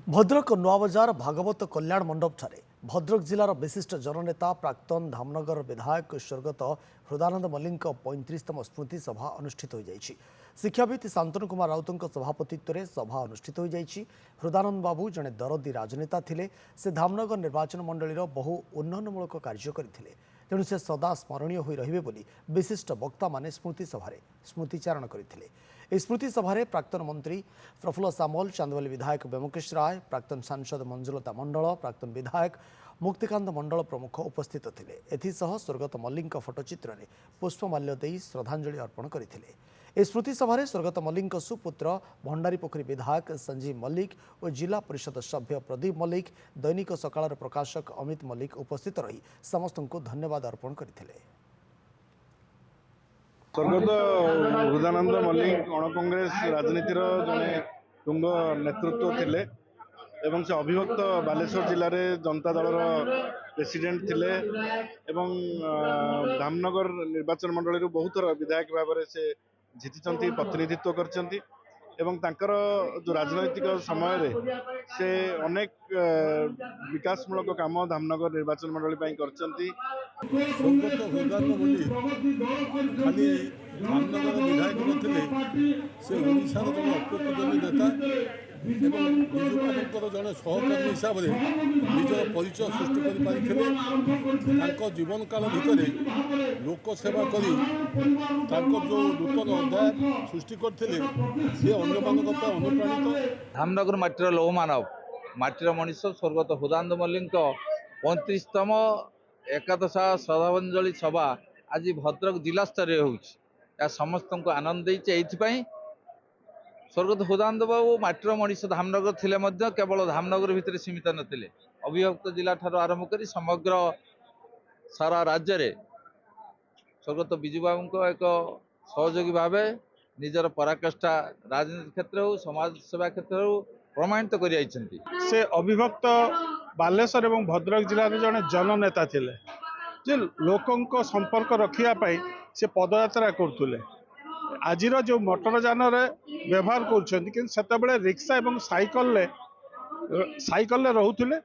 भद्रक नुआबजार भागवत कल्याण मंडप ठारे भद्रक जिलार विशिष्ट जननेता प्राक्तन धामनगर विधायक स्वर्गत हृदानंद मल्लिक 35तम स्मृति सभा अनुष्ठित हो जाइछि। शिक्षाविद शांतनु कुमार राउतଙ୍କ सभापतित्व सभा अनुष्ठित हो जाइछि। हृदानंद बाबू जड़े दरदी राजनेता थिले। से धामनगर निर्वाचन मंडलीर बहु उन्नयनमूलक कार्य करथिले। तेणु से सदा स्मरणीय होई रहिबे बोली विशिष्ट वक्ता माने स्मृति सभारे स्मृतिचारण करथिले। इस स्मृति सभारे प्राक्तन मंत्री प्रफुल्ल सामल, चांदवाली विधायक व्योमकेश राय, प्राक्तन सांसद मंजुलता मंडल, प्राक्तन विधायक मुक्तिकांत मंडल प्रमुख उपस्थित थिले। एथिसह स्वर्गत मल्लिक फोटोचित्र में पुष्पमाल्य देई श्रद्धांजलि अर्पण करथिले। इस स्मृति सभारे स्वर्गत मल्लिक सुपुत्र भंडारीपोखरी विधायक संजीव मल्लिक और जिला परिषद सभ्य प्रदीप मल्लिक, दैनिक सकाळर प्रकाशक अमित मल्लिक उपस्थित रही समस्त को धन्यवाद अर्पण करथिले। स्वर्गत हृदानंद मल्लिक कांग्रेस राजनीतिर जड़े तुंग नेतृत्व थिले एवं से अभिभक्त बालेश्वर जिले में जनता दल प्रेसिडेंट थिले एवं धामनगर निर्वाचन मंडली बहुत थर विधायक भाव में से जीति प्रतिनिधित्व करछंती एवं तांकर जो राजनैतिक समय से अनेक विकासमूलक काम धामनगर निर्वाचन मंडली करछंती। स्वर्गत हृदानंद मल्लिक खाली धामनगर विधायक नथिले, से ओडिशार जन अप्रतिद्वंदी नेता एवं बिजू बाबूंकर जड़े सहकर्मी हिसाब से निजर परिचय सृष्टि कर जीवन काल भितर लोकसेवा करी जो नूतन अध्याय सृष्टि करते सी अन्य अनुप्राणित। धामनगर माटीर लौह मानव माटीर मनीष स्वर्गत हृदानंद मल्लिक 35तम एकादश श्रद्धांजलि सभा आज भद्रक जिला स्तरीय हो समस्त को आनंद देपाई। स्वर्गत हृदानंद बाबू माटीर मनीष धामनगर थिले मध्य केवल धामनगर भितर सीमित नथिले, अविभक्त जिला ठारू आरंभ कर समग्र सारा राज्य रे स्वर्गत बिजू बाबू एक सहयोगी भाव निजर पराकाष्ठा राजनीति क्षेत्र हो समाज सेवा क्षेत्र हो प्रमाणित कर से अविभक्त बालेश्वर एवं भद्रक जिले में जड़े जननेता थिले जे लोकों संपर्क रखापी से पदयात्रा करते। आज जो मोटर जान व्यवहार कर रिक्शा एवं साइकल रोते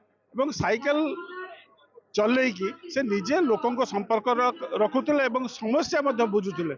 साइकल चलैकी से निजे लोकों संपर्क रखुले समस्या बुझुले।